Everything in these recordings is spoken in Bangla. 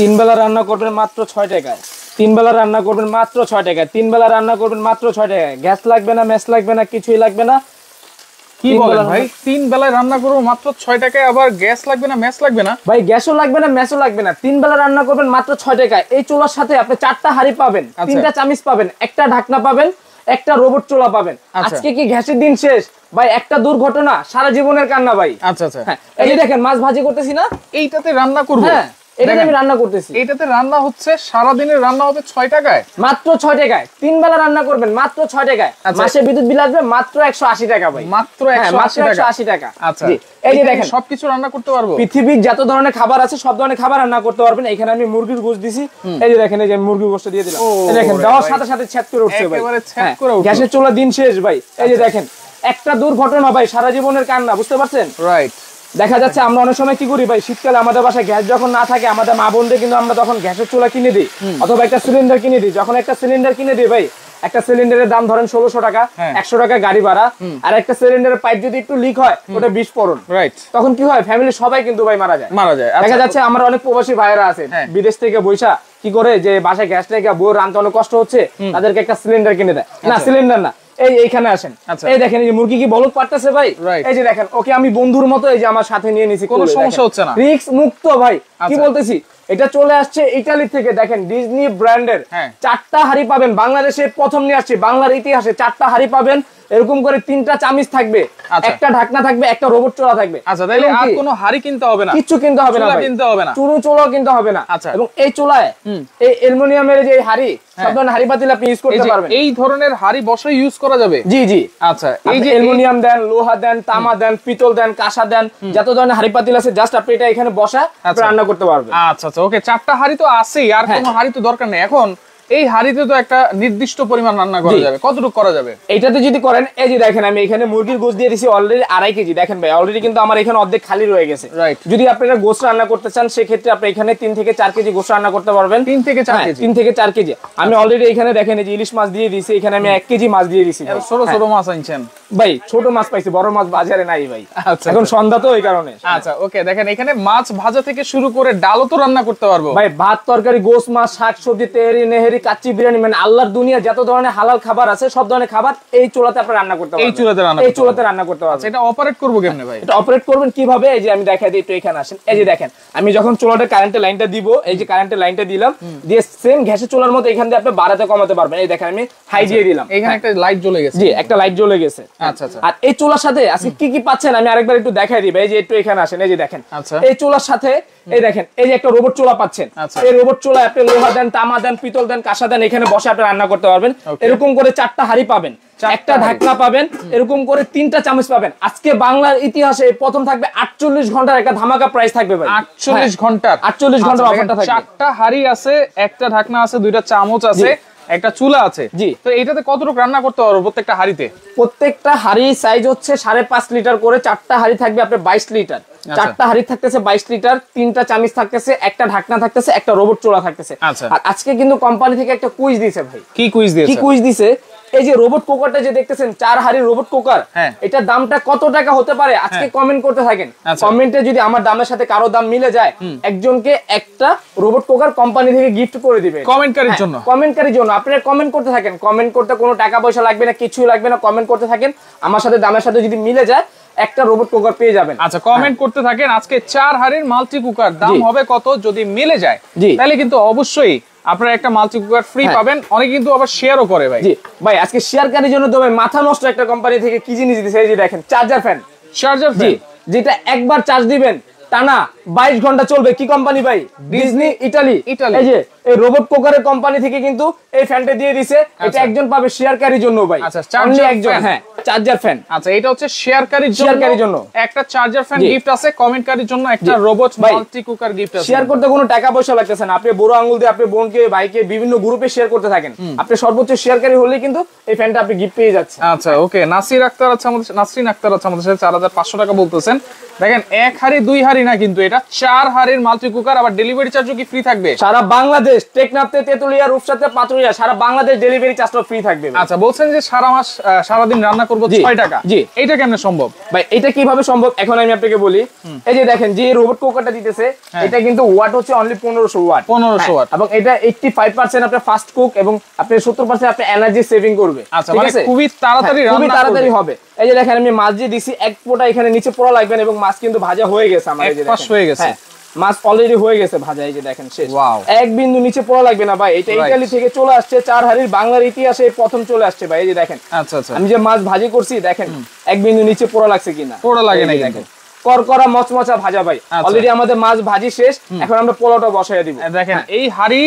তিন বেলা রান্না করবেন মাত্র 6 টাকায়। তিন বেলা রান্না করবেন মাত্র 6 টাকায়। তিন বেলা রান্না করবেন মাত্র 6 টাকায়। গ্যাস লাগবে না, মেস লাগবে না, কিছুই লাগবে না। কি বলেন ভাই, তিন বেলায় রান্না করব মাত্র 6 টাকায়, আবার গ্যাস লাগবে না, মেস লাগবে না? ভাই গ্যাসও লাগবে না, মেসও লাগবে না। তিন বেলা রান্না করবেন মাত্র 6 টাকায়। এই চুলার সাথে আপনি 4টা হাঁড়ি পাবেন, 3টা চামিচ পাবেন, একটা ঢাকনা পাবেন, একটা রোবট চুলা পাবেন। আজকে কি গ্যাসের দিন শেষ ভাই? একটা দুর্ঘটনা সারা জীবনের কান্না ভাই। আচ্ছা আচ্ছা, এই যে দেখেন মাছ ভাজি করতেছি না, এইটাতে রান্না করব। হ্যাঁ এটাতে আমি রান্না করতেছি। এইটাতে রান্না হচ্ছে, সারা দিনের রান্না হবে 6 টাকায়, মাত্র 6 টাকায়। তিন বেলা রান্না করবেন মাত্র 6 টাকায়। মাসে বিদ্যুৎ বিল আসবে মাত্র 180 টাকা ভাই, মাত্র 180 টাকা। আচ্ছা, এই যে দেখেন সবকিছু রান্না করতে পারবো। পৃথিবীর যত ধরনের খাবার আছে সব ধরনের খাবার রান্না করতে পারবেন। এখানে আমি মুরগির গোশত দিছি, এই যে দেখেন, এই যে মুরগির গোশত দিয়ে দিলাম। এই দেখেন দেওয়ার সাথে সাথে ছেদ করে উঠছে ভাই, একেবারে ছেদ করে উঠছে। গ্যাসের চুলা দিন শেষ ভাই। এই যে দেখেন একটা দুর্ঘটনা ভাই, সারা জীবনের কান্না, বুঝতে পারছেন? রাইট। দেখা যাচ্ছে আমরা অনেক সময় কি করি ভাই, শীতকালে আমাদের বাসায় গ্যাস যখন না থাকে, আমাদের মা বোনদের কিন্তু আমরা তখন গ্যাসের চুলা কিনে দিই, অথবা একটা সিলিন্ডার কিনে দিই। যখন একটা সিলিন্ডার কিনে দিই ভাই, একটা সিলিন্ডারের দাম ধরেন 1600 টাকা, 100 টাকা গাড়ি ভাড়া, আর একটা সিলিন্ডারের পাইপ যদি একটু লিক হয় ওটা বিস্ফোরণ, রাইট, তখন কি হয়, ফ্যামিলি সবাই কিন্তু ভাই মারা যায়। দেখা যাচ্ছে আমার অনেক প্রবাসী ভাইরা আছে বিদেশ থেকে বৈশা কি করে, যে বাসায় গ্যাস রেখে বউ রান্না অনেক কষ্ট হচ্ছে, তাদেরকে একটা সিলিন্ডার কিনে দেয়। না সিলিন্ডার না, এইখানে আসেন, এই দেখেন এই যে মুরগি কি বলদ পারতেছে ভাই, এই যে দেখেন ওকে আমি বন্ধুর মতো এই যে আমার সাথে নিয়ে নিছি, কোনো সমস্যা হচ্ছে না, রিস্ক মুক্ত ভাই। কি বলতেছি, এটা চলে আসছে ইতালি থেকে। দেখেন ডিজনি ব্র্যান্ডের 4টা হাঁড়ি পাবেন, বাংলাদেশে প্রথম নিয়ে আসছে, বাংলার ইতিহাসে 4টা হাঁড়ি পাবেন। এরকম করে 3টা চামিচ থাকবে, একটা ঢাকনা থাকবে, একটা রোবট চুলা থাকবে। আচ্ছা, তাহলে আর কোনো হাঁড়ি কিনতে হবে না, কিছু কিনতে হবে না, চুলা কিনতে হবে না, চুরু চুলাও কিনতে হবে না। এবং এই চুলায় এই অ্যালুমিনিয়ামের যে হাঁড়ি, সব ধরনের হাঁড়ি পাতিল আপনি ইউজ করতে পারবেন। এই ধরনের হাঁড়ি বসে ইউজ করা যাবে? জি জি। আচ্ছা, এই যে অ্যালুমিনিয়াম দেন, লোহা দেন, তামা দেন, পিতল দেন, কাঁসা দেন, যত ধরনের হাঁড়ি পাতিল আছে, জাস্ট আপনি এটা এখানে বসা রান্না করতে পারবেন। আচ্ছা আচ্ছা, ওকে, 4টা হাঁড়ি তো আছেই, আর কোনো হাঁড়ি তো দরকার নেই। এখন এই হাঁড়িতে তো একটা নির্দিষ্ট পরিমাণ রান্না করা যাবে, কতটুকু করা যাবে? এইটাতে যদি করেন, এই যে দেখেন আমি এখানে মুরগির গোশত দিয়ে দিছি অলরেডি 2.5 কেজি। দেখেন ভাই অলরেডি কিন্তু আমার এখানে অর্ধেক খালি রয়ে গেছে। যদি আপনারা গোশত রান্না করতে চান, সেক্ষেত্রে আপনি এখানে 3 থেকে 4 কেজি গোশত রান্না করতে পারবেন। 3 থেকে 4 কেজি? 3 থেকে 4 কেজি। আমি অলরেডি এখানে দেখেন এই যে ইলিশ মাছ দিয়ে দিছি, এখানে আমি 1 কেজি মাছ দিয়ে দিছি। ছোট ছোট মাছ আনছেন ভাই? ছোট মাছ পাইছি, বড় মাছ বাজারে নাই ভাই, এখন সন্ধ্যা তো এই কারণে। আচ্ছা ওকে, দেখেন এখানে মাছ ভাজা থেকে শুরু করে ডালও তো রান্না করতে পারবো ভাই। ভাত, তরকারি, গোশত, মাছ, শাক সবজি, তেহারি, নেহারি, কাচ্চি, বিরিয়ানি, মানে আল্লাহর দুনিয়া যত ধরনের হালাল খাবার আছে সব ধরনের খাবার এই চুলাতে আপনি রান্না করতে পারবেন। এই চুলাতে রান্না করতে পারবেন। এটা অপারেট করব কেমনে ভাই? এটা অপারেট করবেন কিভাবে, এই যে আমি দেখাই দিই, একটু এখানে আসেন। এই যে দেখেন আমি যখন চুলাতে কারেন্টের লাইনটা দিব, এই যে কারেন্টের লাইনটা দিলাম, দিয়ে সেম গ্যাসের চুলার মতো এখান দিয়ে আপনি বাড়াতে কমাতে পারবেন। এই দেখেন আমি হাই দিয়ে দিলাম, এখানে একটা লাইট জ্বলে গেছে। জি, একটা লাইট জ্বলে গেছে। আচ্ছা আচ্ছা। আর এই চুলার সাথে আজকে কি কি পাচ্ছেন আমি আরেকবার একটু দেখাই দিই ভাই। এই যে একটু এখানে আসেন, এই যে দেখেন এই চুলার সাথে এই দেখেন এই যে একটা রোবট চুলা পাচ্ছেন। এই রোবট চুলায় আপনি লোহা দেন, তামা দেন, পিতল দেন, কাঁসা দেন, এখানে বসে আপনি রান্না করতে পারবেন। এরকম করে 4টা হাঁড়ি পাবেন, একটা ঢাকনা পাবেন, এরকম করে 3টা চামচ পাবেন। আজকে বাংলার ইতিহাসে প্রথম থাকবে 48 ঘন্টার একটা ধামাকা প্রাইস থাকবে ভাই। 48 ঘন্টার 48 ঘন্টার অফারটা থাকবে। 4টা হাঁড়ি আছে, একটা ঢাকনা আছে, 2টা চামচ আছে, একটা চুলা আছে। জি, তো এইটাতে কতটুকু রান্না করতে পারবো প্রত্যেকটা হাঁড়িতে? প্রত্যেকটা হাঁড়ি সাইজ হচ্ছে 5.5 লিটার করে। 4টা হাঁড়ি থাকবে আপনার 22 লিটার। 4টা হাঁড়ি থাকতেছে 22 লিটার, 3টা চামিচ থাকতেছে, একটা ঢাকনা থাকতেছে, একটা রোবট চুলা থাকতেছে। আর আজকে কিন্তু কোম্পানি থেকে একটা কুইজ দিয়েছে ভাই। কি কুইজ দিয়েছে? কি কুইজ দিয়েছে? এই যে রোবট কুকারটা যে দেখতেছেন, 4 হাঁড়ির রোবট কুকার, এটার দামটা কত টাকা হতে পারে আজকে কমেন্ট করতে থাকেন। কমেন্টে যদি আমার দামের সাথে কারো দাম মিলে যায়, একজনকে একটা রোবট কুকার কোম্পানি থেকে গিফট করে দিবে কমেন্টকারীর জন্য। কমেন্টকারীর জন্য আপনারা কমেন্ট করতে থাকেন। কমেন্ট করতে কোনো টাকা পয়সা লাগবে না, কিছুই লাগবে না। কমেন্ট করতে থাকেন, আমার সাথে দামের সাথে যদি মিলে যায় একটা রোবট কুকার পেয়ে যাবেন। আচ্ছা, কমেন্ট করতে থাকেন। আজকে 4 হাঁড়ির মাল্টি কুকার দাম হবে কত যদি মিলে যায়, তাহলে কিন্তু অবশ্যই আপনারা একটা মাল্টি কুকার ফ্রি পাবেন। অনেকে কিন্তু আবার শেয়ারও করে ভাই। জি ভাই, আজকে শেয়ারকারীর জন্য তো ভাই মাথা নষ্ট একটা কোম্পানি থেকে কি জিনিস দিতেছে। এই যে দেখেন চার্জার ফ্যান, যেটা একবার চার্জ দিবেন টানা 22 ঘন্টা চলবে। কি কোম্পানি ভাই? Disney Italy. এই যে এই রোবট কুকারের কোম্পানি থেকে কিন্তু এই ফ্যানটা দিয়ে দিয়েছে। এটা একজন পাবে শেয়ারকারীর জন্য ভাই। আচ্ছা, চার্জার একজন। হ্যাঁ, চার্জার ফ্যান। আচ্ছা, এটা হচ্ছে শেয়ারকারীর জন্য একটা চার্জার ফ্যান গিফট আছে, কমেন্টকারীর জন্য একটা রোবট মাল্টি কুকার গিফট আছে। শেয়ার করতে কোনো টাকা পয়সা লাগতেছে না। আপনি বড় আঙ্গুল দিয়ে আপনি বোনকে, ভাইকে বিভিন্ন গ্রুপে শেয়ার করতে থাকেন, আপনি সর্বোচ্চ শেয়ারকারী হলেই কিন্তু এই ফ্যানটা আপনি গিফট পেয়ে যাচ্ছেন। আচ্ছা ওকে, নাসরিন আক্তার আছে আমাদের সাথে 4500 টাকা বলতেছেন। দেখেন 1 হাঁড়ি 2 হাঁড়ি হাড়ি না কিন্তু এটা 4 হাড়ির মাল্টি কুকার, আবার ডেলিভারি চার্জও কি ফ্রি থাকবে? সারা বাংলাদেশ, টেকনাফতে, তেতুলিয়া, রূপসাতে, পাতুরিয়া, সারা বাংলাদেশ ডেলিভারি চার্জটা ফ্রি থাকবে। আচ্ছা, বলছেন যে সারা মাস সারা দিন রান্না করব 6 টাকা। জি, এটা কেমনে সম্ভব ভাই? এটা কিভাবে সম্ভব এখন আমি আপনাকে বলি। এই যে দেখেন যে রোবট কুকারটা দিতেছে, এটা কিন্তু ওয়াট হচ্ছে অনলি 1500 ওয়াট। 1500 ওয়াট, এবং এটা 85% আপনার ফাস্ট কুক এবং আপনি 70% আপনি এনার্জি সেভিং করবে। আচ্ছা, মানে খুবই তাড়াতাড়ি রান্না, খুবই তাড়াতাড়ি হবে। এই যে দেখেন আমি মাছ দিয়ে দিছি, এক ফোঁটা এখানে নিচে পোড়া লাগবে না এবং মাছ কিন্তু ভাজা হয়ে গেছে আমার। এই যে পাশ হয়ে গেছে, মাছ অলরেডি হয়ে গেছে ভাজা। এই যে দেখেন শেষ, ওয়াও, এক বিন্দু নিচে পোড়া লাগবে না ভাই। এটা ইতালি থেকে চলে আসছে, 4 হাড়ির বাংলার ইতিহাসে প্রথম চলে আসছে ভাই। এই যে দেখেন, আচ্ছা আচ্ছা, আমি যে মাছ ভাজি করছি দেখেন এক বিন্দু নিচে পোড়া লাগছে কিনা, পোড়া লাগে না দেখেন, করকরা মচমচা ভাজা ভাই। অলরেডি আমাদের মাছ ভাজি শেষ, এখন আমরা পোলাওটা বসায় দিব। দেখেন এই হাড়ি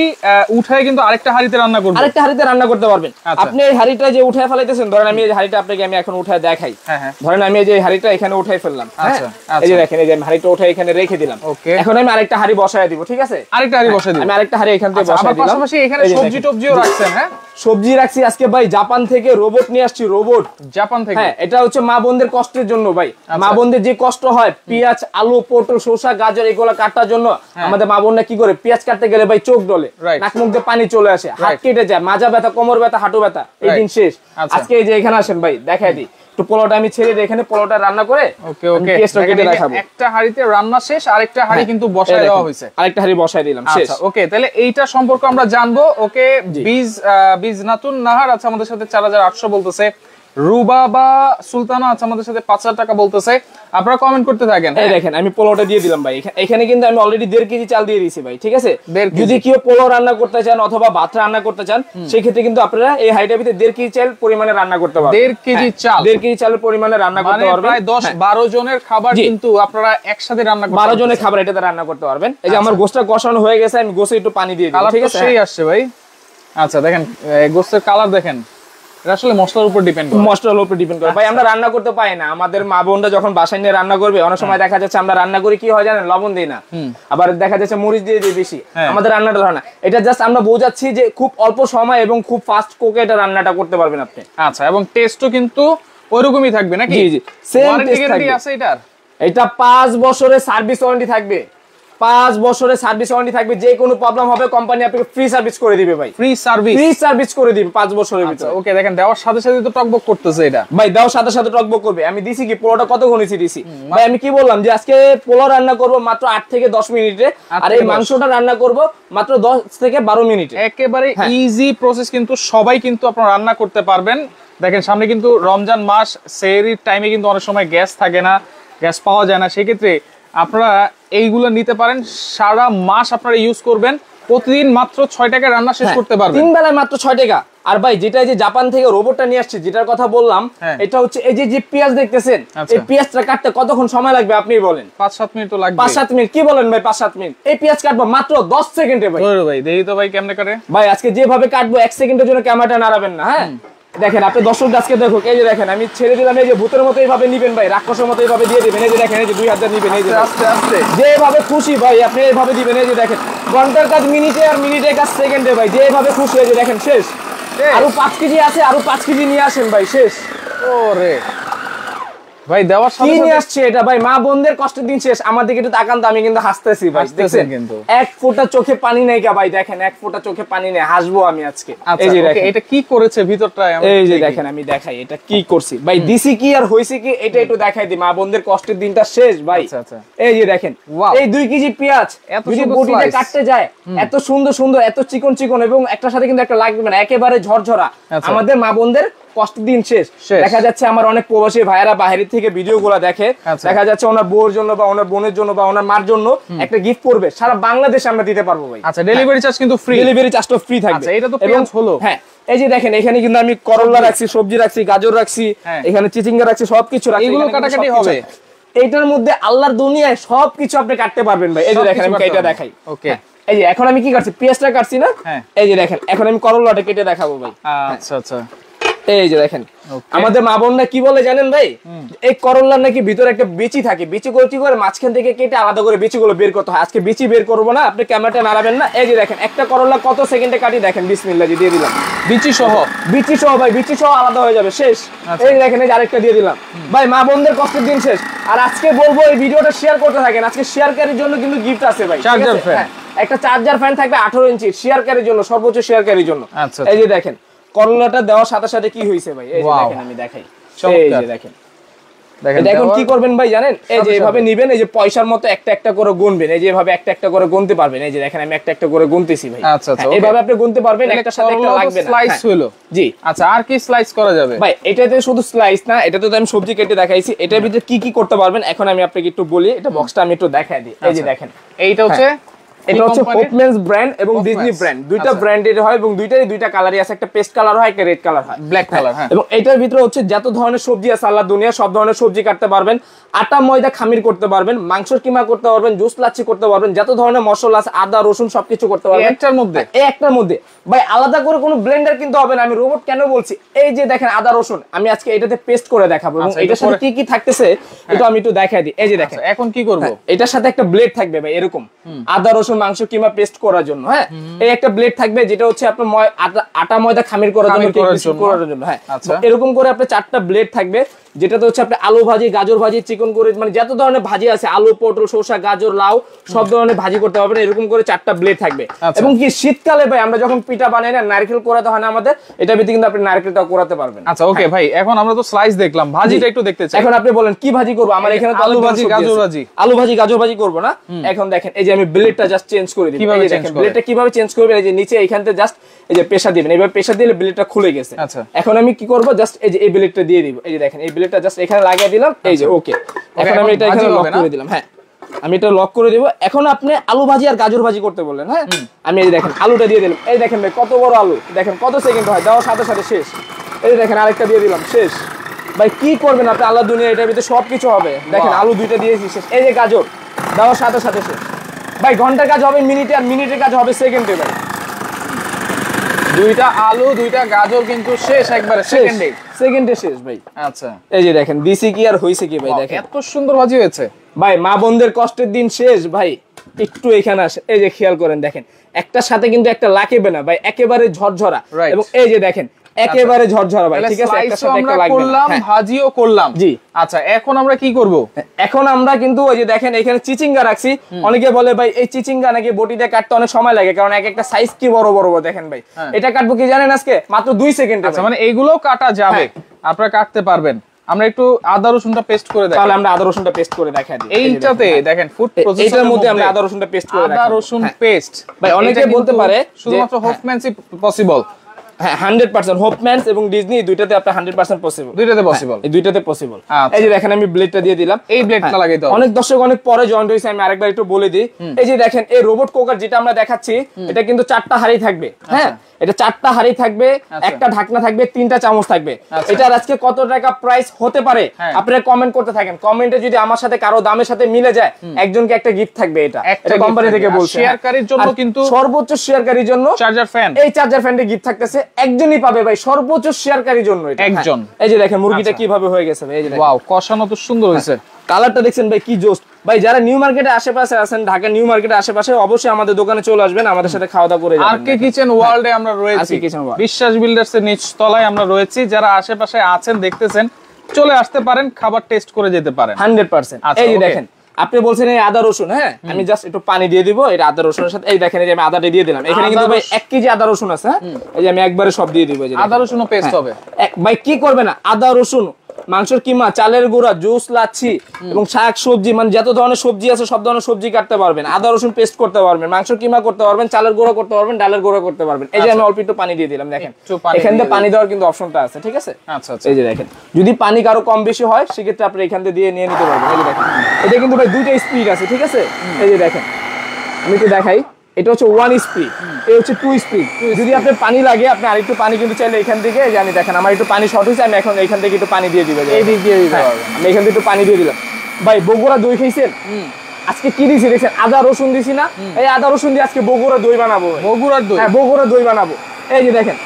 উঠায় কিন্তু আরেকটা হাড়িতে রান্না করব, আরেকটা হাড়িতে রান্না করতে পারবেন আপনি। এই হাড়িটা যে উঠায় ফেলাইতেছেন, ধরেন আমি এই হাড়িটা আপনাকে আমি এখন উঠায় দেখাই। ধরেন আমি এই যে হাড়িটা এখানে উঠাই ফেললাম, এই যে দেখেন এই যে হাড়িটা উঠায় এখানে রেখে দিলাম। এখন আমি আরেকটা হাড়ি বসায় দিব, ঠিক আছে? আরেকটা হাড়ি বসায় দিব, আমি আরেকটা হাড়ি এখান থেকে বসায় দিলাম। পাশাপাশি এখানে সবজি টবজিও রাখছেন? হ্যাঁ, সবজি রাখছি আজকে ভাই। জাপান থেকে রোবট নিয়ে আসছি, রোবট জাপান থেকে। হ্যাঁ, এটা হচ্ছে মা বোনদের কষ্টের জন্য ভাই। মা বোনদের যে কষ্ট হয়, পেঁয়াজ, আলু, পটল, শসা, গাজর এগুলো কাটার জন্য আমাদের মা বোনরা কি করে, পেঁয়াজ কাটতে গেলে ভাই চোখ ডলে, নাক মুখ দিয়ে পানি চলে আসে, হাত কেটে যায়, মাজা ব্যথা, কোমর ব্যথা, হাঁটু ব্যথা, এই দিন শেষ। আজকে এই যে এখানে আসেন ভাই, দেখাই দিই একটু পোলাওটা আমি ছেড়ে দিই, এখানে পোলাওটা রান্না করে ওকে ওকে পেঁয়াজটা কেটে দেখাবো। একটা হাড়িতে রান্না শেষ, আরেকটা হাড়ি কিন্তু বসায় দেওয়া হয়েছে, আরেকটা হাড়ি বসায় দিলাম শেষ। আচ্ছা ওকে, তাহলে এইটা সম্পর্কে আমরা জানবো। ওকে, বীজ নাতুন নাহার আছে আমাদের সাথে 4800 বলতেছে, রুবাবা সুলতানা আছে আমাদের সাথে 5000 টাকা বলতেছে। আপনারা কমেন্ট করতে থাকেন। এই দেখেন আমি পোলাওটা দিয়ে দিলাম ভাই। এখানে কিন্তু আমি অলরেডি 1.5 কেজি চাল দিয়ে দিয়েছি ভাই, ঠিক আছে? যদি কেউ পোলাও রান্না করতে চান অথবা ভাত রান্না করতে চান, সেই ক্ষেত্রে কিন্তু আপনারা এই হাইটার ভিতরে 1.5 কেজি চাল পরিমাণে রান্না করতে পারবেন। 1.5 কেজি চাল, 1.5 কেজি চালের পরিমাণে রান্না করতে পারবেন। প্রায় 10-12 জনের খাবার কিন্তু আপনারা একসাথে রান্না করতে 12 জনের খাবার এটাতে রান্না করতে পারবেন। এই যে আমার গোশটা কষানো হয়ে গেছে, আমি গোশে একটু পানি দিয়ে দিই, ঠিক আছে? সেই আসছে ভাই। আচ্ছা দেখেন গোশতের কালার দেখেন, এটা আসলে মশলার উপর ডিপেন্ড করে, মশলার উপর ডিপেন্ড করে ভাই। আমরা রান্না করতে পাই না, আমাদের মা বোনরা যখন বাসায় নিয়ে রান্না করবে, অনেক সময় দেখা যাচ্ছে আমরা রান্না করি কি হয় জানেন, লবণ দিই না, আবার দেখা যাচ্ছে মরিচ দিয়ে দিই বেশি, আমাদের রান্নাটা হয় না। এটা জাস্ট আমরা বোঝাচ্ছি যে খুব অল্প সময় এবং খুব ফাস্ট কুকে এটা রান্নাটা করতে পারবেন আপনি। আচ্ছা, এবং টেস্টও কিন্তু ওইরকমই থাকবে নাকি? জি জি, সেম টেস্ট থাকবে। আছে এটার? এটা 5 বছরের সার্ভিস ওয়ারেন্টি থাকবে, 5 বছরের সার্ভিস ওয়ারেন্টি থাকবে। যে কোনো প্রবলেম হবে কোম্পানি আপনাকে ফ্রি সার্ভিস করে দিবে ভাই। ফ্রি সার্ভিস করে দিবে 5 বছরের ভিতরে। ওকে, দেখেন দেওয়ার সাথে সাথে তো টকবক করতেছে এটা ভাই, দেওয়ার সাথে সাথে টকবক করবে। আমি দিছি কি পোলাওটা কত ঘনিছি দিছি ভাই, আমি কি বললাম যে আজকে পোলাও রান্না করব মাত্র 8 থেকে 10 মিনিটে, আর এই মাংসটা রান্না করব মাত্র 10 থেকে 12 মিনিটে। একেবারে ইজি প্রসেস, কিন্তু সবাই কিন্তু আপনারা রান্না করতে পারবেন। দেখেন সামনে কিন্তু রমজান মাস, সেহরির টাইমে কিন্তু অনেক সময় গ্যাস থাকে না, গ্যাস পাওয়া যায় না, সেই ক্ষেত্রে আপনারা এইগুলো নিতে পারেন। সারা মাস আপনারা ইউজ করবেন, প্রতিদিন মাত্র 6 টাকা রান্না শেষ করতে পারবেন, 3 বেলায় মাত্র 6 টাকা। আর ভাই যেটা যে জাপান থেকে রোবটটা নিয়ে আসছে, যেটার কথা বললাম, এটা হচ্ছে এই যে পেঁয়াজ দেখতেছেন, এই পেঁয়াজটা কাটতে কতক্ষণ সময় লাগবে আপনি বলেন? 5-7 মিনিট তো লাগবে। 5-7 মিনিট কি বলেন ভাই? 5-7 মিনিট এই পেঁয়াজ কাটবো মাত্র 10 সেকেন্ডে ভাই। ভাই দেখি তো ভাই কেমনে কাটে ভাই। আজকে যেভাবে কাটবো 1 সেকেন্ডের জন্য ক্যামেরাটা নাড়াবেন না, হ্যাঁ? দেখেন আপনি দর্শক আজকে দেখুন, এই যে দেখেন আমি ছেড়ে দিলাম, এই যে ভূতের মতো এইভাবে নিবেন ভাই, রাক্ষসের মতো এইভাবে দিয়ে দিবেন। এই যে দেখেন এই যে 2 হাত দিয়ে নিবেন, এই যে আস্তে আস্তে যেভাবে খুশি ভাই আপনি এইভাবে দিবেন। এই যে দেখেন ঘন্টার কাজ মিনিটে, আর মিনিটের কাজ সেকেন্ডে ভাই, যেভাবে খুশি। এই যে দেখেন শেষ। আরো 5 কেজি আছে, আরো 5 কেজি নিয়ে আসেন ভাই, শেষ। ওরে ভাই দেওয়ার সাথে সাথে নিয়ে আসছে এটা ভাই, মা বোনদের কষ্টের দিন শেষ। আমার দিকে একটু তাকান তো, আমি কিন্তু হাসতেছি ভাই, দেখছেন কিন্তু 1 ফোঁটা চোখে পানি নাই কা ভাই, দেখেন 1 ফোঁটা চোখে পানি নেই, হাসবো আমি আজকে। এই যে দেখেন এটা কি করেছে ভিতরটা, এই যে দেখেন আমি দেখাই এটা কি করছি ভাই, দিছি কি আর হইছে কি এটা একটু দেখাই দিই। মা বোনদের কষ্টের দিনটা শেষ ভাই। এই যে দেখেন এই 2 কেজি পেঁয়াজ যদি বটিতে কাটতে যায়, এত সুন্দর সুন্দর, এত চিকন চিকন, এবং একটার সাথে কিন্তু একটা লাগবে না, একেবারে ঝরঝরা। আমাদের মা বোনদের কষ্টের দিন শেষ। দেখা যাচ্ছে আমার অনেক প্রবাসী ভাইয়েরা বাইরে থেকে ভিডিও গুলা দেখে, দেখা যাচ্ছে ওনার বউর জন্য বা ওনার বোনের জন্য বা ওনার মার জন্য একটা গিফট করবে, সারা বাংলাদেশে আমরা দিতে পারবো ভাই। আচ্ছা, ডেলিভারি চার্জ কিন্তু ফ্রি, ডেলিভারি চার্জটা ফ্রি থাকবে। আচ্ছা, এটা তো পেঁয়াজ হলো। হ্যাঁ, এই যে দেখেন এখানে কিন্তু আমি করলা রাখছি, সবজি রাখছি, গাজর রাখছি, এখানে চিচিঙ্গা রাখছি, সবকিছু রাখছি। এগুলো কাটাকাটি হবে, এইটার মধ্যে আল্লাহর দুনিয়ায় সবকিছু আপনি কাটতে পারবেন ভাই। এই যে দেখেন আমি কেটে দেখাই। ওকে, এই যে এখন আমি কি করছি, পেঁয়াজটা কাটছি না, এই যে দেখেন এখন আমি করলাটা কেটে দেখাবো ভাই। আচ্ছা আচ্ছা, এই যে দেখেন আমাদের মা বোনরা কি বলে জানেন ভাই, এই করল্লার নাকি ভিতরে একটা বিচি থাকে, বিচি করে কি করে মাঝখান থেকে কেটে আলাদা করে বিচিগুলো বের করতে হয়। আজকে বিচি বের করবো না, আপনি ক্যামেরাটা নাড়াবেন না। এই যে দেখেন একটা করল্লা কত সেকেন্ডে কাটি দেখেন, বিসমিল্লাহ দিয়ে দিলাম বিচি সহ। বিচি সহ ভাই, বিচি সহ আলাদা হয়ে যাবে, শেষ। এই দেখেন এই যে আরেকটা দিয়ে দিলাম ভাই, মা বোনদের কষ্টের দিন শেষ। আর আজকে বলবো এই ভিডিওটা শেয়ার করতে থাকেন, আজকে শেয়ারকারীর জন্য কিন্তু গিফট আছে ভাই, চার্জার ফ্যান, একটা চার্জার ফ্যান থাকবে 18 ইঞ্চি শেয়ারকারীর জন্য, সর্বোচ্চ শেয়ারকারীর জন্য। এই যে দেখেন করলাটা দেওয়ার সাথে সাথে কি হইছে ভাই, এই যে দেখেন আমি দেখাই, এই যে দেখেন এখন কি করবেন ভাই জানেন, এই যে এইভাবে নিবেন, এই যে পয়সার মতো একটা একটা করে গুনবেন, এই যে এভাবে একটা একটা করে গুনতে পারবেন। এই যে দেখেন আমি একটা একটা করে গুনতেছি ভাই। আচ্ছা আচ্ছা, এইভাবে আপনি গুনতে পারবেন, একটা সাথে একটা লাগবে না। স্লাইস হলো জি। আচ্ছা আর কি স্লাইস করা যাবে ভাই? এটাতে শুধু স্লাইস না, এটাতে তো আমি সবজি কেটে দেখাইছি, এটার ভিতরে কি কি করতে পারবেন এখন আমি আপনাকে একটু বলি, এটা বক্সটা আমি একটু দেখাই দিই। এই যে দেখেন এইটা হচ্ছে, এটা হচ্ছে হোপম্যানস ব্র্যান্ড এবং ডিজনি ব্র্যান্ড, দুইটা ব্র্যান্ডের হয় এবং দুইটারই দুইটা কালারই আছে, একটা পেস্ট কালার হয়, একটা রেড কালার হয়, ব্ল্যাক কালার। হ্যাঁ, এবং এটার ভিতরে হচ্ছে যত ধরনের সবজি আছে আল্লাহ দুনিয়া সব ধরনের সবজি কাটতে পারবেন, আটা ময়দা খামির করতে পারবেন, মাংসের কিমা করতে পারবেন, জুস লাচ্ছি করতে পারবেন, যত ধরনের মশলা আছে আদা রসুন সবকিছু করতে পারবেন একটার মধ্যে। এই একটার মধ্যে ভাই, আলাদা করে কোনো ব্লেন্ডার কিনতে হবে না। আমি রোবট কেন বলছি, এই যে দেখেন আদা রসুন আমি আজকে এটাতে পেস্ট করে দেখাবো, এবং এটার সাথে কি কি থাকতেছে এটা আমি একটু দেখাই দিই। এই যে দেখেন এখন কি করব, এটার সাথে একটা ব্লেড থাকবে ভাই, এরকম আদা রসুন মাংস কিমা পেস্ট করার জন্য। হ্যাঁ, এই একটা ব্লেড থাকবে যেটা হচ্ছে আপনার আটা ময়দা খামির করার জন্য। হ্যাঁ, এরকম করে আপনার 4টা ব্লেড থাকবে, যেটাতে হচ্ছে আপনি আলু ভাজি, গাজর ভাজি, চিকন করে মানে যত ধরনের ভাজি আছে, আলু পটল শসা গাজর লাউ সব ধরনের ভাজি করতে পারবেন, এরকম করে 4টা ব্লেড থাকবে। এবং কি শীতকালে ভাই আমরা যখন পিঠা বানাই না, নারকেল কোরাতে হয় না আমাদের, এটার ভিতরে কিন্তু আপনি নারকেলটা কোরাতে পারবেন। আচ্ছা ওকে ভাই, এখন আমরা তো স্লাইস দেখলাম, ভাজিটা একটু দেখতে চাই। এখন আপনি বলেন কি ভাজি করব, আমার এখানে তো আলু ভাজি গাজর ভাজি, আলু ভাজি গাজর ভাজি করব না। এখন দেখেন এই যে আমি ব্লেডটা জাস্ট চেঞ্জ করে দিই, কিভাবে চেঞ্জ করবেন, ব্লেডটা কিভাবে চেঞ্জ করবেন, এই যে নিচে এইখানতে জাস্ট এই যে প্রেসার দিবেন, এইভাবে প্রেসার দিলে ব্লেডটা খুলে গেছে। আচ্ছা এখন আমি কি করব, জাস্ট এই যে এই ব্লেডটা দিয়ে দিব, এই যে দেখেন এই ব্লেডটা জাস্ট এখানে লাগিয়ে দিলাম, এই যে ওকে। এখন আমি এটা এখানে লক করে দিলাম। হ্যাঁ, আমি এটা লক করে দিব। এখন আপনি আলু ভাজি আর গাজর ভাজি করতে বললেন। হ্যাঁ, আমি এই দেখেন আলুটা দিয়ে দিলাম, এই দেখেন ভাই কত বড় আলু, দেখেন কত সেকেন্ড হয়, দেওয়ার সাথে সাথে শেষ। এই যে দেখেন আরেকটা দিয়ে দিলাম, শেষ। ভাই কি করবেন আপনি, আল্লাহ দুনিয়া এটার ভিতরে সবকিছু হবে। দেখেন আলু দুইটা দিয়েছি, শেষ। এই যে গাজর দেওয়ার সাথে সাথে শেষ। ভাই ঘন্টার কাজ হবে মিনিটে, আর মিনিটের কাজ হবে সেকেন্ডে। ভাই দুইটা আলু দুইটা গাজর কিন্তু শেষ একবারে সেকেন্ডে শেষ ভাই। আচ্ছা এই যে দেখেন দিছি কি আর হইছে কি ভাই, দেখেন এত সুন্দর ভাজি হয়েছে ভাই, মা বোনদের কষ্টের দিন শেষ ভাই। একটু এখানে আসে, এই যে খেয়াল করেন, দেখেন একটার সাথে কিন্তু একটা লাগবে না ভাই, একেবারে ঝরঝরা। এবং এই যে দেখেন একেবারে ঝরঝরা ভাই, ঠিক আছে, একটা সাথে একটা লাগবে না। ভাজিও করলাম জি। আচ্ছা এখন আমরা কি করব, এখন আমরা কিন্তু ওই যে দেখেন এখানে চিচিঙ্গা রাখছি। অনেকে বলে ভাই এই চিচিঙ্গা নাকি বটিতে কাটতে অনেক সময় লাগে, কারণ এক একটা সাইজ কি বড় বড়। দেখেন ভাই এটা কাটবো কি জানেন আজকে মাত্র 2 সেকেন্ডে। আচ্ছা মানে এইগুলো কাটা যাবে, আপনারা কাটতে পারবেন। আমরা একটু আদা রসুনটা পেস্ট করে দেখাই, তাহলে আমরা আদা রসুনটা পেস্ট করে দেখাই দিই। এইটাতে দেখেন ফুড প্রসেসরের এটার মধ্যে আমরা আদা রসুনটা পেস্ট করে দেখাই। আদা রসুন পেস্ট ভাই অনেকে বলতে পারে শুধুমাত্র হোপম্যানসই পসিবল। হ্যাঁ 100% হোপম্যানস এবং ডিজনি দুইটাতে আপনি 100% পসিবল, দুইটাতে পসিবল, এই দুইটাতে পসিবল। এই যে দেখেন আমি ব্লেডটা দিয়ে দিলাম, এই ব্লেডটা লাগাই দাও। অনেক দর্শক অনেক পরে জয়েন্ট হইছে, আমি আরেকবার একটু বলে দিই। এই যে দেখেন এই রোবট কুকার যেটা আমরা দেখাচ্ছি, এটা কিন্তু 4টা হাঁড়ি থাকবে। হ্যাঁ, এটা 4টা হাঁড়ি থাকবে, একটা ঢাকনা থাকবে, 3টা চামচ থাকবে। এটার আজকে কত টাকা প্রাইস হতে পারে আপনারা কমেন্ট করতে থাকেন। কমেন্টে যদি আমার সাথে কারো দামের সাথে মিলে যায়, একজনকে একটা গিফট থাকবে। এটা কোম্পানি থেকে বলছে, শেয়ারকারীর জন্য কিন্তু সর্বোচ্চ শেয়ারকারীর জন্য চার্জার ফ্যান, এই চার্জার ফ্যানটা গিফট থাকতেছে, একজনই পাবে ভাই, সর্বোচ্চ শেয়ারকারীর জন্য এটা একজন। এই যে দেখেন মুরগিটা কিভাবে হয়ে গেছে ভাই, এই যে দেখেন ওয়াও কষানো তো সুন্দর হয়েছে, কালারটা দেখছেন ভাই কি জোস। ভাই যারা নিউ মার্কেটের আশেপাশে আছেন, ঢাকা নিউ মার্কেটের আশেপাশে, অবশ্যই আমাদের দোকানে চলে আসবেন, আমাদের সাথে খাওয়া দাওয়া করে যাবেন। আরকে কিচেন ওয়ার্ল্ডে আমরা রয়েছি, বিশ্বাস বিল্ডার্স এর নিচ তলায় আমরা রয়েছি। যারা আশেপাশে আছেন দেখতেছেন, চলে আসতে পারেন, খাবার টেস্ট করে যেতে পারেন 100%। এই যে দেখেন আপনি বলছেন এই আদা রসুন, হ্যাঁ আমি জাস্ট একটু পানি দিয়ে দিব এটা আদা রসুনের সাথে। এই দেখেন এই যে আমি আদাটা দিয়ে দিলাম, এখানে কিন্তু ভাই 1 কেজি আদা রসুন আছে। হ্যাঁ, এই যে আমি একবারে সব দিয়ে দিব। আদা রসুনও পেস্ট হবে ভাই, কি করবে না আদা রসুন, মাংসের কিমা, চালের গুঁড়া, জুস লাচ্ছি এবং শাক সবজি, মানে যত ধরনের সবজি আছে সব ধরনের সবজি কাটতে পারবেন, আদা রসুন পেস্ট করতে পারবেন, মাংসের কিমা করতে পারবেন, চালের গুঁড়া করতে পারবেন, ডালের গুঁড়া করতে পারবেন। এই যে আমি অল্প একটু পানি দিয়ে দিলাম, দেখেন এখান থেকে পানি দেওয়ার কিন্তু অপশনটা আছে, ঠিক আছে। আচ্ছা আচ্ছা, এই যে দেখেন যদি পানি কারো কম বেশি হয় সেক্ষেত্রে আপনি এখান থেকে দিয়ে নিয়ে নিতে পারবেন। এই যে দেখেন এটা কিন্তু ভাই 2টা স্পিড আছে, ঠিক আছে। এই যে দেখেন আমি একটু দেখাই, এটা হচ্ছে 1 স্পিড, এই হচ্ছে 2 স্পিড। যদি আপনার পানি লাগে আপনি আরেকটু পানি কিন্তু চাইলে এখান থেকে জানি, দেখেন আমার একটু পানি শর্ট হয়েছে, আমি এখন এখান থেকে একটু পানি দিয়ে দিব, এই দিক দিয়ে দিতে পারবেন। আমি এখান থেকে একটু পানি দিয়ে দিলাম। ভাই বগুড়া দই খাইছেন? আজকে কি দিছি দেখছেন, আদা রসুন দিছি না, এই আদা রসুন দিয়ে আজকে বগুড়া দই বানাবো। বগুড়ার দই? হ্যাঁ বগুড়া দই বানাবো। এই যে দেখেন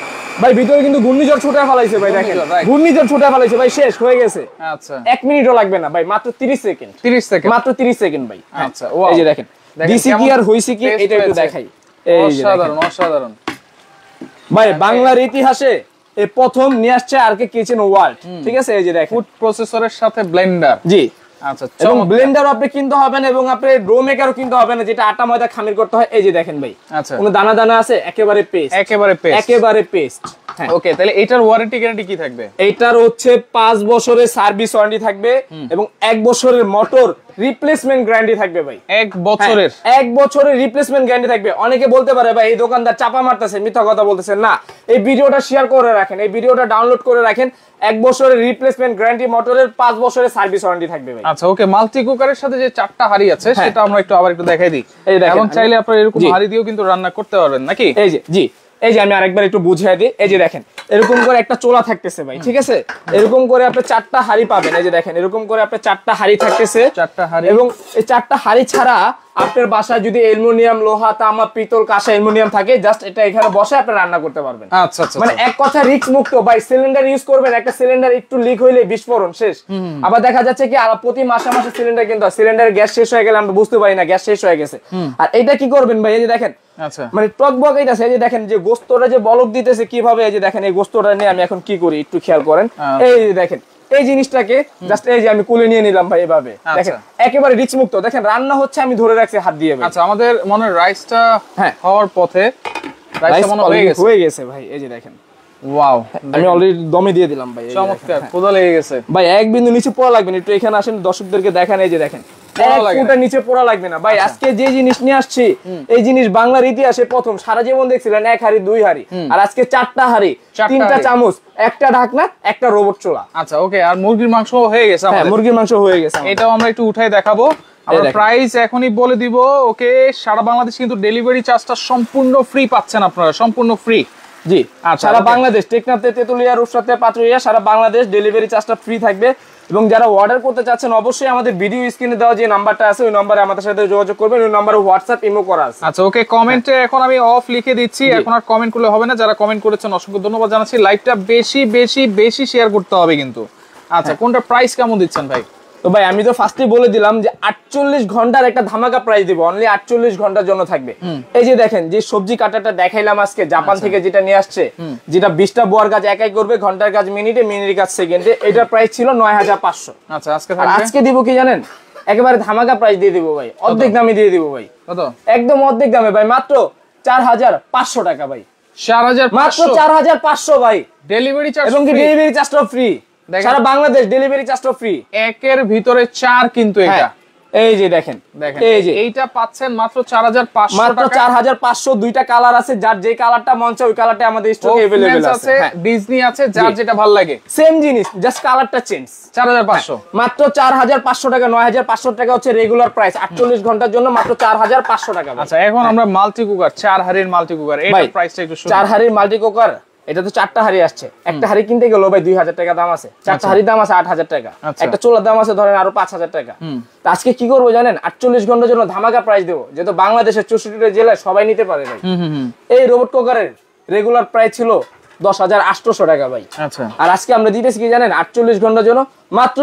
ভাই ভিতরে কিন্তু ঘূর্ণিঝড় ছুটে ফেলাইছে ভাই, দেখেন ঘূর্ণিঝড় ছুটে ফেলাইছে ভাই, শেষ হয়ে গেছে। আচ্ছা 1 মিনিটও লাগবে না ভাই, মাত্র 30 সেকেন্ড, 30 সেকেন্ড, মাত্র 30 সেকেন্ড ভাই। আচ্ছা এই যে দেখেন দিছি কি আর হইছে কি, এটা একটু দেখাই। এই যে অসাধারণ অসাধারণ ভাই, বাংলার ইতিহাসে এই প্রথম নিয়ে আসছে আরকে কিচেন ওয়ার্ল্ড, ঠিক আছে। এই যে দেখেন ফুড প্রসেসরের সাথে ব্লেন্ডার, জি। আচ্ছা এবং ব্লেন্ডারও আপনি কিনতে হবে না, এবং আপনি ডো মেকারও কিনতে হবে না, যেটা আটা ময়দা খামির করতে হয়। এই যে দেখেন ভাই, আচ্ছা কোনো দানা দানা আছে, একেবারে পেস্ট, একেবারে পেস্ট, একেবারে পেস্ট। ওকে, তাহলে এটার ওয়ারেন্টি গ্যারান্টি কি থাকবে? এইটার হচ্ছে 5 বছরের সার্ভিস ওয়ারেন্টি থাকবে এবং 1 বছরের মোটর রিপ্লেসমেন্ট গ্যারান্টি থাকবে ভাই। 1 বছরের 1 বছরের রিপ্লেসমেন্ট গ্যারান্টি থাকবে। অনেকে বলতে পারে ভাই এই দোকানদার চাপা মারতেছে, মিথ্যা কথা বলতেছে। না, এই ভিডিওটা শেয়ার করে রাখেন, এই ভিডিওটা ডাউনলোড করে রাখেন। 1 বছরের রিপ্লেসমেন্ট গ্যারান্টি, মোটরের 5 বছরের সার্ভিস ওয়ারেন্টি থাকবে ভাই। আচ্ছা ওকে, মাল্টি কুকারের সাথে যে 4টা হাড়ি আছে সেটা আমরা আবার একটু দেখাই দিই। এই দেখেন, এবং চাইলে আপনারা এরকম হাড়ি দিয়েও কিন্তু রান্না করতে পারবেন নাকি? এই যে জি, এই যে আমি আরেকবার একটু বুঝিয়ে দিই। এই যে দেখেন এরকম করে একটা চোলা থাকতেছে ভাই, ঠিক আছে। এরকম করে আপনি 4টা হাড়ি পাবেন। এই যে দেখেন এরকম করে আপনি 4টা হাড়ি থাকতেছে, 4টা হাড়ি। এবং এই 4টা হাড়ি ছাড়া আপনার বাসায় যদি অ্যালুমিনিয়াম, লোহা, তামা, পিতল, কাঁসা, অ্যালুমিনিয়াম থাকে, জাস্ট এটা এখানে বসে আপনি রান্না করতে পারবেন। আচ্ছা আচ্ছা, মানে এক কথা রিস্ক মুক্ত ভাই। সিলিন্ডার ইউজ করবেন, একটা সিলিন্ডার একটু লিক হইলে বিস্ফোরণ শেষ। আবার দেখা যাচ্ছে কি আর প্রতি মাসে মাসে সিলিন্ডার কিন্তু সিলিন্ডার গ্যাস শেষ হয়ে গেলে আমরা বুঝতে পারি না গ্যাস শেষ হয়ে গেছে। আর এটা কি করবেন ভাই, এই যে দেখেন আচ্ছা মানে টক বক এইটাছে। এই যে দেখেন যে গোস্তটা যে বলক দিতেছে কিভাবে, এই যে দেখেন এই গোস্তটা নিয়ে আমি এখন কি করি একটু খেয়াল করেন। এই যে দেখেন এই জিনিসটাকে জাস্ট এই যে আমি কুলে নিয়ে নিলাম ভাই, এভাবে দেখেন একেবারে রিচ মুক্ত। দেখেন রান্না হচ্ছে, আমি ধরে রাখছি হাত দিয়ে ভাই। আচ্ছা আমাদের মনে হয় রাইসটা হওয়ার পথে, রাইসটা মনে হয়ে গেছে ভাই। এই যে দেখেন, ওয়াও, আমি অলরেডি দমে দিয়ে দিলাম ভাই। চমৎকার, খোদা লেগে গেছে ভাই। এক বিন্দু নিচে পড়া লাগবে না, একটু এখানে আসেন দর্শকদেরকে দেখেন। এই যে দেখেন নিচে পড়া লাগবে না ভাই। আজকে যে জিনিস নিয়ে আসছি, এই জিনিস বাংলার ইতিহাসে প্রথম। সারা জীবন দেখছিলেন 1 হাড়ি 2 হাড়ি, আর আজকে 4টা হাড়ি, 3টা চামচ, একটা ঢাকনা, একটা রোবট চোলা। আচ্ছা ওকে, আর মুরগির মাংস হয়ে গেছে আমাদের। মুরগির মাংস হয়ে গেছে, এটাও আমরা একটু উঠাই দেখাবো। আমরা প্রাইস এখনই বলে দিব। ওকে, সারা বাংলাদেশ কিন্তু ডেলিভারি চার্জটা সম্পূর্ণ ফ্রি পাচ্ছেন আপনারা, সম্পূর্ণ ফ্রি। জি, সারা বাংলাদেশ, টেকনাফতে, তেতুলিয়া, রূপসাতে, পাটুরিয়া, সারা বাংলাদেশ ডেলিভারি চার্জটা ফ্রি থাকবে। এবং যারা অর্ডার করতে চাচ্ছেন অবশ্যই আমাদের ভিডিও স্ক্রিনে দেওয়া যে নাম্বারটা আছে ওই নম্বরে আমাদের সাথে যোগাযোগ করবেন। ওই নম্বরে হোয়াটসঅ্যাপ, ইমো করা আছে। আচ্ছা ওকে, কমেন্টে এখন আমি অফ লিখে দিচ্ছি, এখন আর কমেন্ট করলে হবে না। যারা কমেন্ট করেছেন অসংখ্য ধন্যবাদ জানাচ্ছি। লাইভটা বেশি বেশি বেশি শেয়ার করতে হবে কিন্তু। আচ্ছা কোনটা প্রাইস কেমন দিচ্ছেন ভাই? তো ভাই আমি তো ফার্স্টে বলে দিলাম যে 48 ঘন্টার একটা ধামাকা প্রাইস দিব, অনলি 48 ঘন্টার জন্য থাকবে। এই যে দেখেন যে সবজি কাটাটা দেখাইলাম আজকে জাপান থেকে যেটা নিয়ে আসছে, যেটা 20টা বোয়ার কাজ একাই করবে, ঘন্টার কাজ মিনিটে, মিনিটের কাজ সেকেন্ডে। এটার প্রাইস ছিল 9500। আচ্ছা আজকে থাকবে, আজকে দিব কি জানেন, একেবারে ধামাকা প্রাইস দিয়ে দিব ভাই, অর্ধেক দামে দিয়ে দিব ভাই। কত? একদম অর্ধেক দামে ভাই, মাত্র 4500 টাকা ভাই। 4500, মাত্র 4500 ভাই। ডেলিভারি চার্জ এবং কি ডেলিভারি চার্জটাও ফ্রি, সারা বাংলাদেশ ডেলিভারি চার্জটাও ফ্রি। একের ভিতরে 4 কিন্তু এটা। এই যে দেখেন, এই যে এইটা পাচ্ছেন মাত্র 4500 মাত্র 4500। দুইটা কালার আছে, যার যে কালারটা মন চায় ওই কালারটা আমাদের স্টকে अवेलेबल আছে। ডিজনি আছে, যার যেটা ভালো লাগে, সেম জিনিস, জাস্ট কালারটা চেঞ্জ। 4500, মাত্র 4500 টাকা। 9500 টাকা হচ্ছে রেগুলার প্রাইস 48 ঘন্টার জন্য, মাত্র 4500 টাকা। আচ্ছা এখন আমরা মাল্টি কুকার, 4 হাড়ির মাল্টি কুকার, এটার প্রাইসটা একটু শুনুন। 4 হাড়ির মাল্টি কুকার, এটা তো 4টা হাড়ি আসছে। একটা হাড়ি কিনতে গেল ভাই 2000 টাকা দাম আছে, 4টা হাড়ির দাম আছে 8000 টাকা, একটা চুলার দাম আছে ধরেন আরো 5000 টাকা। তো আজকে কি করবো জানেন, 48 ঘন্টার জন্য ধামাকা প্রাইস দেবো, যেহেতু বাংলাদেশের 64টা জেলায় সবাই নিতে পারে ভাই। এই রোবট কুকারের রেগুলার প্রাইস ছিল 10800 টাকা ভাই। আচ্ছা, আর আজকে আমরা দিতেছি কি জানেন, 48 ঘন্টার জন্য মাত্র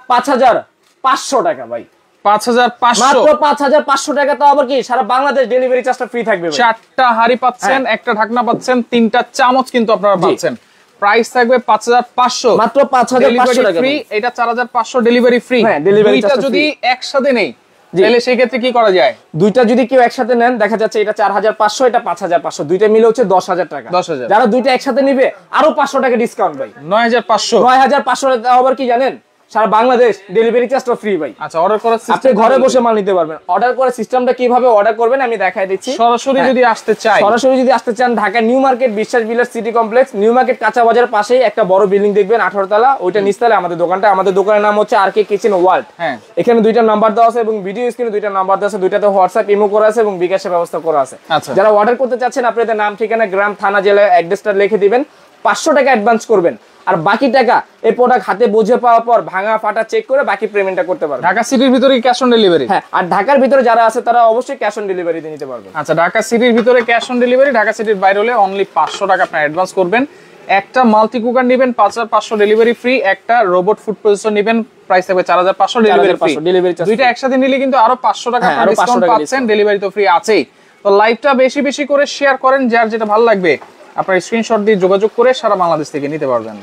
5500 টাকা ভাই। 5500, মাত্র 5500 টাকা। তো আবার কি সারা বাংলাদেশ ডেলিভারি চার্জটা ফ্রি থাকবে ভাই। 4টা হাড়ি পাচ্ছেন, একটা ঢাকনা পাচ্ছেন, 3টা চামচ কিন্তু আপনারা পাচ্ছেন। প্রাইস থাকবে 5500, মাত্র 5500 টাকা ফ্রি। এটা 4500 ডেলিভারি ফ্রি। দুইটা যদি একসাথে নেই তাহলে সেই ক্ষেত্রে কি করা যায়? দুইটা যদি কেউ একসাথে নেন, দেখা যাচ্ছে এটা 4500, এটা 5500, দুইটা মিলে হচ্ছে 10000 টাকা। 10000। যারা দুইটা একসাথে নিবে আরো 500 টাকা ডিসকাউন্ট ভাই, 9500। 9500 আবার কি জানেন, সারা বাংলাদেশ ডেলিভারি চার্জটা ফ্রি ভাই। আচ্ছা, অর্ডার করার সিস্টেম, আপনি ঘরে বসে মাল নিতে পারবেন। অর্ডার করার সিস্টেমটা কিভাবে অর্ডার করবেন আমি দেখাই দিচ্ছি। সরাসরি যদি আসতে চাই, সরাসরি যদি আসতে চান, ঢাকা নিউ মার্কেট, বিশ্বাস বিলাস সিটি কমপ্লেক্স, নিউ মার্কেট কাঁচা বাজার পাশেই একটা বড় বিল্ডিং দেখবেন 18 তলা, ওইটা নিচতলায় আমাদের দোকানটা। আমাদের দোকানের নাম হচ্ছে আরকে কিচেন ওয়ার্ল্ড। এখানে দুইটা নাম্বার দেওয়া আছে এবং ভিডিও স্ক্রিনে দুইটা নাম্বার দেওয়া আছে, দুইটাতে হোয়াটসঅ্যাপ, ইমো করা আছে এবং বিকাশের ব্যবস্থা করা আছে। যারা অর্ডার করতে চাচ্ছেন আপনাদের নাম, ঠিকানা, গ্রাম, থানা, জেলা, অ্যাড্রেসটা লিখে দিবেন। 500 টাকা অ্যাডভান্স করবেন, আর বাকি টাকা এই প্রোডাক্ট হাতে বুঝে পাওয়ার পর ভাঙা ফাটা চেক করে বাকি পেমেন্টটা করতে পারবেন। ঢাকা সিটির ভিতরে ক্যাশ অন ডেলিভারি? হ্যাঁ, আর ঢাকার ভিতরে যারা আছে তারা অবশ্যই ক্যাশ অন ডেলিভারি দিয়ে নিতে পারবেন। আচ্ছা, ঢাকা সিটির ভিতরে ক্যাশ অন ডেলিভারি, ঢাকা সিটির বাইরে হলে অনলি 500 টাকা আপনার অ্যাডভান্স করবেন। একটা মাল্টি কুকার নেবেন 5500 ডেলিভারি ফ্রি, একটা রোবট ফুড প্রসেসর নেবেন প্রাইস থাকবে 4500 ডেলিভারি ফ্রি। দুইটা একসাথে নিলে কিন্তু আরো 500 টাকা আপনারা ডিসকাউন্ট পাচ্ছেন, ডেলিভারি তো ফ্রি আছেই। তো লাইভটা বেশি বেশি করে শেয়ার করেন, যার যেটা ভালো লাগবে আপনার স্ক্রিনশট দিয়ে যোগাযোগ করে সারা বাংলাদেশ থেকে নিতে পারবেন।